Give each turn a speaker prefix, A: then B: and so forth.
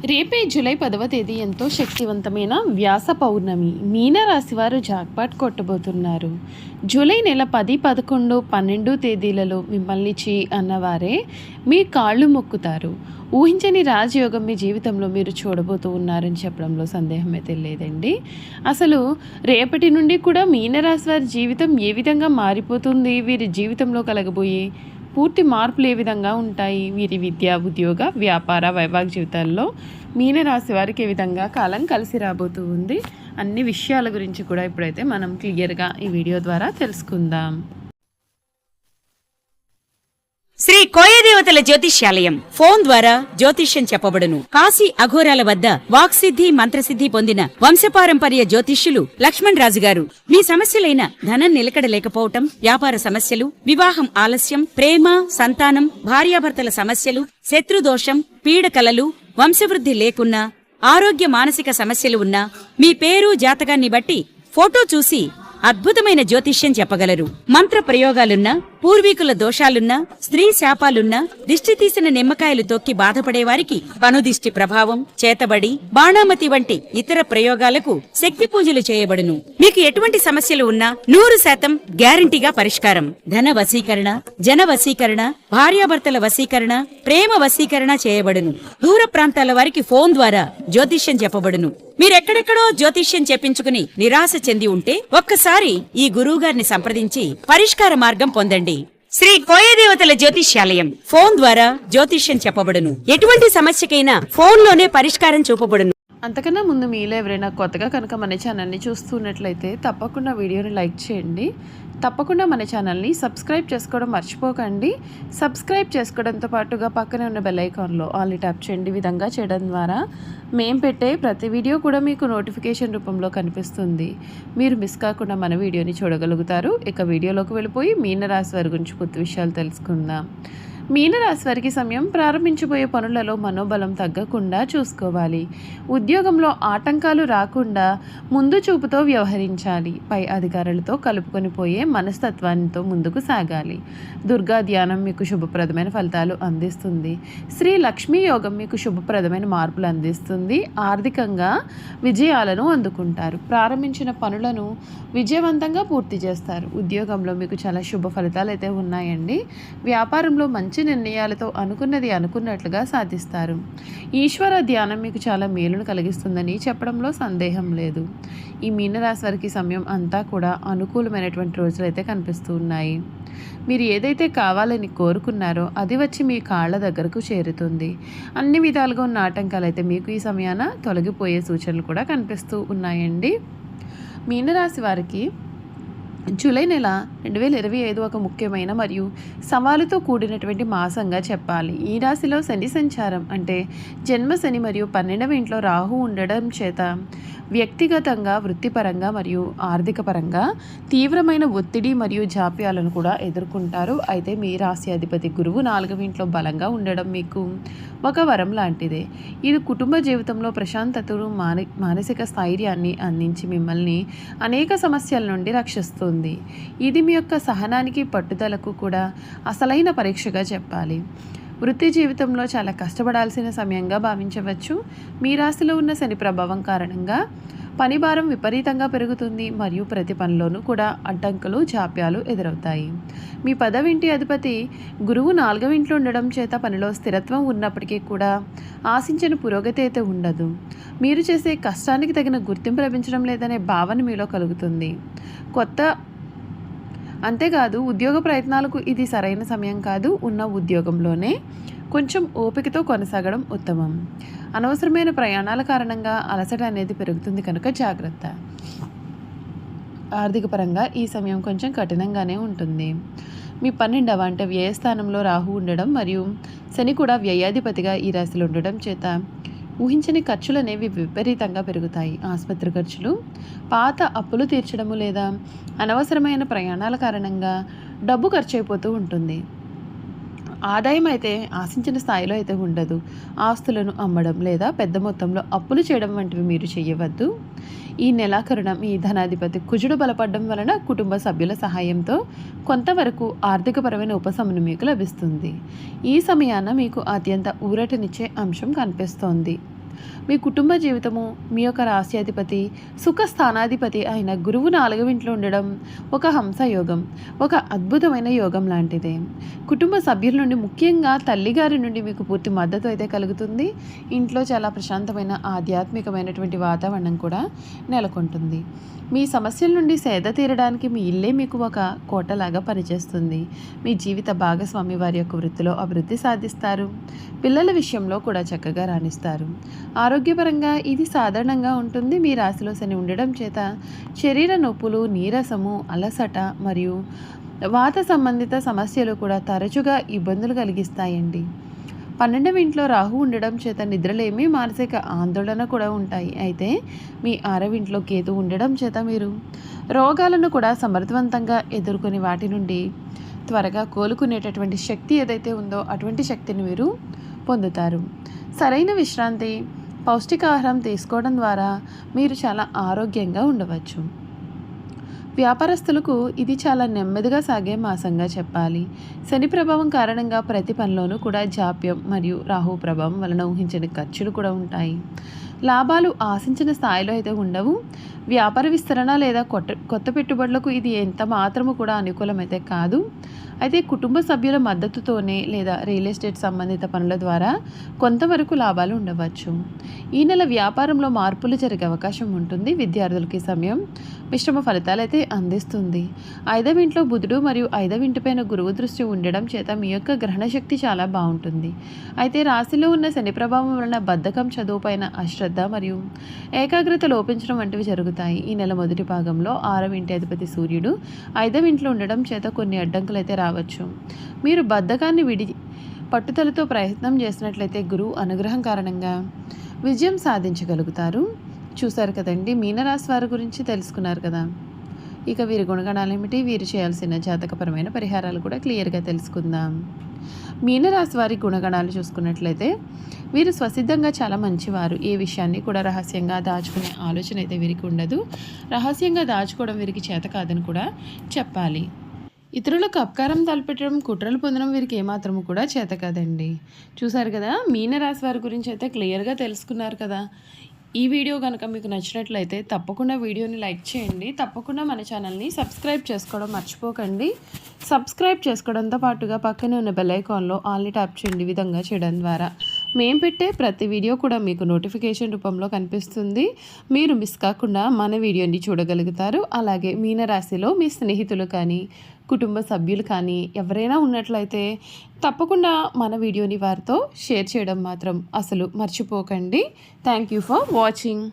A: రేపే జూలై 10వ తేదీ ఎంతో శక్తివంతమైన వ్యాస పౌర్ణమి. మీనరాశి వారు జాక్పాట్ కొట్టబోతున్నారు. జూలై నెల 10, 11, 12 తేదీలలో మిమ్మల్ని అన్నవారే మీ కాళ్ళు మొక్కుతారు. ఊహించని రాజయోగం మీ జీవితంలో మీరు చూడబోతూ ఉన్నారని చెప్పడంలో సందేహం అయితే లేదండి. అసలు రేపటి నుండి కూడా మీనరాశి వారి జీవితం ఏ విధంగా మారిపోతుంది, వీరి జీవితంలో కలగబోయే పూర్తి మార్పులు ఏ విధంగా ఉంటాయి, వీరి విద్య, ఉద్యోగ, వ్యాపార, వైవాహిక జీవితాల్లో మీనరాశి వారికి ఏ విధంగా కాలం కలిసి రాబోతూ ఉంది, అన్ని విషయాల గురించి కూడా ఇప్పుడైతే మనం క్లియర్గా ఈ వీడియో ద్వారా తెలుసుకుందాం.
B: శ్రీ కోయదేవతల జ్యోతిష్యాలయం ఫోన్ ద్వారా జ్యోతిష్యం చెప్పబడును. కాశీ అఘోరాల వద్ద వాక్సిద్ధి మంత్రసిద్ధి పొందిన వంశపారంపర్య జ్యోతిష్యులు లక్ష్మణ్ రాజు గారు మీ సమస్యలైన ధనం నిలకడ లేకపోవటం, వ్యాపార సమస్యలు, వివాహం ఆలస్యం, ప్రేమ, సంతానం, భార్యాభర్తల సమస్యలు, శత్రుదోషం, పీడకలలు, వంశవృద్ధి లేకున్నా, ఆరోగ్య మానసిక సమస్యలు ఉన్నా మీ పేరు జాతకాన్ని బట్టి ఫోటో చూసి అద్భుతమైన జ్యోతిష్యం చెప్పగలరు. మంత్ర ప్రయోగాలున్నా, పూర్వీకుల దోషాలున్నా, స్త్రీ శాపాలున్నా, దిష్టి తీసిన నిమ్మకాయలు తొక్కి బాధపడేవారికి కనుదిష్టి ప్రభావం, చేతబడి, బాణామతి వంటి ఇతర ప్రయోగాలకు శక్తి పూజలు చేయబడును. మీకు ఎటువంటి సమస్యలు ఉన్నా 100% గ్యారంటీగా పరిష్కారం. ధన వశీకరణ, జన వశీకరణ, భార్యాభర్తల వశీకరణ, ప్రేమ వశీకరణ చేయబడును. దూర ప్రాంతాల వారికి ఫోన్ ద్వారా జ్యోతిష్యం చెప్పబడును. మీరెక్కడెక్కడో జ్యోతిష్యం చెప్పించుకుని నిరాశ చెంది ఉంటే ఒక్కసారి ఈ గురువుగారిని సంప్రదించి పరిష్కార మార్గం పొందండి. శ్రీ కోయదేవతల జ్యోతిష్యాలయం ఫోన్ ద్వారా జ్యోతిష్యం చెప్పబడును. ఎటువంటి సమస్యకైనా ఫోన్లోనే పరిష్కారం చూపబడును.
A: అంతకన్నా ముందు మీలో ఎవరైనా కొత్తగా కనుక మన ఛానల్ని చూస్తున్నట్లయితే తప్పకుండా వీడియోని లైక్ చేయండి. తప్పకుండా మన ఛానల్ని సబ్స్క్రైబ్ చేసుకోవడం మర్చిపోకండి. సబ్స్క్రైబ్ చేసుకోవడంతో పాటుగా పక్కనే ఉన్న బెల్ ఐకాన్లో ఆల్ని ట్యాప్ చేయండి. విధంగా చేయడం ద్వారా మేము పెట్టే ప్రతి వీడియో కూడా మీకు నోటిఫికేషన్ రూపంలో కనిపిస్తుంది. మీరు మిస్ కాకుండా మన వీడియోని చూడగలుగుతారు. ఇక వీడియోలోకి వెళ్ళిపోయి మీనరాశి వారి గురించి పూర్తి విషయాలు తెలుసుకుందాం. మీనరాశి వారికి సమయం ప్రారంభించబోయే పనులలో మనోబలం తగ్గకుండా చూసుకోవాలి. ఉద్యోగంలో ఆటంకాలు రాకుండా ముందు చూపుతో వ్యవహరించాలి. పై అధికారులతో కలుపుకొని పోయే మనస్తత్వానితో ముందుకు సాగాలి. దుర్గా ధ్యానం మీకు శుభప్రదమైన ఫలితాలు అందిస్తుంది. శ్రీ లక్ష్మీ యోగం మీకు శుభప్రదమైన మార్పులు అందిస్తుంది. ఆర్థికంగా విజయాలను అందుకుంటారు. ప్రారంభించిన పనులను విజయవంతంగా పూర్తి చేస్తారు. ఉద్యోగంలో మీకు చాలా శుభ ఫలితాలు అయితే ఉన్నాయండి. వ్యాపారంలో మంచి నిర్ణయాలతో అనుకున్నది అనుకున్నట్లుగా సాధిస్తారు. ఈశ్వర ధ్యానం మీకు చాలా మేలును కలిగిస్తుందని చెప్పడంలో సందేహం లేదు. ఈ మీనరాశి వారికి సమయం అంతా కూడా అనుకూలమైనటువంటి రోజులు అయితే కనిపిస్తూ ఉన్నాయి. మీరు ఏదైతే కావాలని కోరుకున్నారో అది వచ్చి మీ కాళ్ళ దగ్గరకు చేరుతుంది. అన్ని విధాలుగా ఉన్న ఆటంకాలు అయితే మీకు ఈ సమయాన తొలగిపోయే సూచనలు కూడా కనిపిస్తూ ఉన్నాయండి. మీనరాశి వారికి జూలై నెల 2025 ఒక ముఖ్యమైన మరియు సవాలుతో కూడినటువంటి మాసంగా చెప్పాలి. ఈ రాశిలో శని సంచారం అంటే జన్మ శని మరియు 12వ ఇంట్లో రాహు ఉండడం చేత వ్యక్తిగతంగా, వృత్తిపరంగా మరియు ఆర్థిక పరంగా తీవ్రమైన ఒత్తిడి మరియు జాప్యాలను కూడా ఎదుర్కొంటారు. అయితే మీ రాశి అధిపతి గురువు 4వ ఇంట్లో బలంగా ఉండడం మీకు ఒక వరం లాంటిదే. ఇది కుటుంబ జీవితంలో ప్రశాంతతను, మానసిక స్థైర్యాన్ని అందించి మిమ్మల్ని అనేక సమస్యల నుండి రక్షిస్తుంది. ఇది మీ యొక్క సహనానికి, పట్టుదలకు కూడా అసలైన పరీక్షగా చెప్పాలి. వృత్తి జీవితంలో చాలా కష్టపడాల్సిన సమయంగా భావించవచ్చు. మీ రాశిలో ఉన్న శని ప్రభావం కారణంగా పని భారం విపరీతంగా పెరుగుతుంది మరియు ప్రతి పనిలోనూ కూడా అడ్డంకులు, జాప్యాలు ఎదురవుతాయి. మీ 10వ ఇంటి అధిపతి గురువు 4వ ఇంట్లో ఉండడం చేత పనిలో స్థిరత్వం ఉన్నప్పటికీ కూడా ఆశించిన పురోగతి అయితే ఉండదు. మీరు చేసే కష్టానికి తగిన గుర్తింపు లభించడం లేదనే భావన మీలో కలుగుతుంది. అంతేకాదు ఉద్యోగ ప్రయత్నాలకు ఇది సరైన సమయం కాదు. ఉన్న ఉద్యోగంలోనే కొంచెం ఓపికతో కొనసాగడం ఉత్తమం. అనవసరమైన ప్రయాణాల కారణంగా అలసట అనేది పెరుగుతుంది కనుక జాగ్రత్త. ఆర్థిక పరంగా ఈ సమయం కొంచెం కఠినంగానే ఉంటుంది. మీ 12వ అంటే వ్యయస్థానంలో రాహు ఉండడం మరియు శని కూడా వ్యయాధిపతిగా ఈ రాశిలో ఉండడం చేత ఊహించని ఖర్చులు అనేవి విపరీతంగా పెరుగుతాయి. ఆసుపత్రి ఖర్చులు, పాత అప్పులు తీర్చడము లేదా అనవసరమైన ప్రయాణాల కారణంగా డబ్బు ఖర్చు అయిపోతూ ఉంటుంది. ఆదాయం అయితే ఆశించిన స్థాయిలో అయితే ఉండదు. ఆస్తులను అమ్మడం లేదా పెద్ద మొత్తంలో అప్పులు చేయడం వంటివి మీరు చేయవద్దు. ఈ నెలాఖరున మీ ధనాధిపతి కుజుడు బలపడడం వలన కుటుంబ సభ్యుల సహాయంతో కొంతవరకు ఆర్థికపరమైన ఉపశమనం మీకు లభిస్తుంది. ఈ సమయాన మీకు అత్యంత ఊరటనిచ్చే అంశం కనిపిస్తోంది. మీ కుటుంబ జీవితము మీ యొక్క రాశ్యాధిపతి సుఖ స్థానాధిపతి అయిన గురువు 4వ ఇంట్లో ఉండడం ఒక హంస యోగం, ఒక అద్భుతమైన యోగం లాంటిదే. కుటుంబ సభ్యుల నుండి ముఖ్యంగా తల్లిగారి నుండి మీకు పూర్తి మద్దతు అయితే కలుగుతుంది. ఇంట్లో చాలా ప్రశాంతమైన ఆధ్యాత్మికమైనటువంటి వాతావరణం కూడా నెలకొంటుంది. మీ సమస్యల నుండి సేద తీరడానికి మీ ఇల్లే మీకు ఒక కోటలాగా పనిచేస్తుంది. మీ జీవిత భాగస్వామి వారి యొక్క వృత్తిలో అభివృద్ధి సాధిస్తారు. పిల్లల విషయంలో కూడా చక్కగా రాణిస్తారు. ఆరోగ్యపరంగా ఇది సాధారణంగా ఉంటుంది. మీ రాశిలో శని ఉండడం చేత శరీర నొప్పులు, నీరసము, అలసట మరియు వాత సంబంధిత సమస్యలు కూడా తరచుగా ఇబ్బందులు కలిగిస్తాయండి. 12వ ఇంట్లో రాహు ఉండడం చేత నిద్రలేమి, మానసిక ఆందోళన కూడా ఉంటాయి. అయితే మీ 6వ ఇంట్లో కేతు ఉండడం చేత మీరు రోగాలను కూడా సమర్థవంతంగా ఎదుర్కొని వాటి నుండి త్వరగా కోలుకునేటటువంటి శక్తి ఏదైతే ఉందో అటువంటి శక్తిని మీరు పొందుతారు. సరైన విశ్రాంతి, పౌష్టికాహారం తీసుకోవడం ద్వారా మీరు చాలా ఆరోగ్యంగా ఉండవచ్చు. వ్యాపారస్తులకు ఇది చాలా నెమ్మదిగా సాగే మాసంగా చెప్పాలి. శని ప్రభావం కారణంగా ప్రతి పనిలోనూ కూడా జాప్యం మరియు రాహు ప్రభావం వలన ఊహించని ఖర్చులు కూడా ఉంటాయి. లాభాలు ఆశించిన స్థాయిలో అయితే ఉండవు. వ్యాపార విస్తరణ లేదా కొత్త పెట్టుబడులకు ఇది ఎంత మాత్రము కూడా అనుకూలమైతే కాదు. అయితే కుటుంబ సభ్యుల మద్దతుతోనే లేదా రియల్ ఎస్టేట్ సంబంధిత పనుల ద్వారా కొంతవరకు లాభాలు ఉండవచ్చు. ఈ నెల వ్యాపారంలో మార్పులు జరిగే అవకాశం ఉంటుంది. విద్యార్థులకి సమయం మిశ్రమ ఫలితాలు అయితే అందిస్తుంది. 5వ ఇంట్లో బుధుడు మరియు 5వ ఇంటిపైన గురువు దృష్టి ఉండడం చేత మీ యొక్క గ్రహణ శక్తి చాలా బాగుంటుంది. అయితే రాశిలో ఉన్న శని ప్రభావం వలన బద్ధకం, చదువుపైన అశ్రద్ధ మరియు ఏకాగ్రత లోపించడం వంటివి జరుగుతాయి. ఈ నెల మొదటి భాగంలో 6వ ఇంటి అధిపతి సూర్యుడు 5వ ఇంట్లో ఉండడం చేత కొన్ని అడ్డంకులు అయితే రావచ్చు. మీరు బద్ధకాన్ని పట్టుదలతో ప్రయత్నం చేసినట్లయితే గురువు అనుగ్రహం కారణంగా విజయం సాధించగలుగుతారు. చూశారు కదండి, మీనరాశి వారి గురించి తెలుసుకున్నారు కదా. ఇక వీరి గుణగణాలు ఏమిటి, వీరు చేయాల్సిన జాతకపరమైన పరిహారాలు కూడా క్లియర్గా తెలుసుకుందాం. మీనరాశి వారి గుణగణాలు చూసుకున్నట్లయితే వీరు స్వసిద్ధంగా చాలా మంచివారు. ఏ విషయాన్ని కూడా రహస్యంగా దాచుకునే ఆలోచన అయితే వీరికి ఉండదు. రహస్యంగా దాచుకోవడం వీరికి చేత కాదని కూడా చెప్పాలి. ఇతరులకు అపకారం తలపెట్టడం, కుట్రలు పొందడం వీరికి ఏమాత్రము కూడా చేత కాదండి. చూసారు కదా, మీనరాశి వారి గురించి అయితే క్లియర్గా తెలుసుకున్నారు కదా. ఈ వీడియో కనుక మీకు నచ్చినట్లయితే తప్పకుండా వీడియోని లైక్ చేయండి. తప్పకుండా మన ఛానల్ని సబ్స్క్రైబ్ చేసుకోవడం మర్చిపోకండి. సబ్స్క్రైబ్ చేసుకోవడంతో పాటుగా పక్కనే ఉన్న బెల్ ఐకాన్లో ఆల్ని ట్యాప్ చేయండి. ఈ విధంగా చేయడం ద్వారా మేము పెట్టే ప్రతి వీడియో కూడా మీకు నోటిఫికేషన్ రూపంలో కనిపిస్తుంది. మీరు మిస్ కాకుండా మన వీడియోని చూడగలుగుతారు. అలాగే మీనరాశిలో మీ స్నేహితులు కానీ కుటుంబ సభ్యులు కానీ ఎవరైనా ఉన్నట్లయితే తప్పకుండా మన వీడియోని వారితో షేర్ చేయడం మాత్రం అసలు మర్చిపోకండి. Thank you for watching.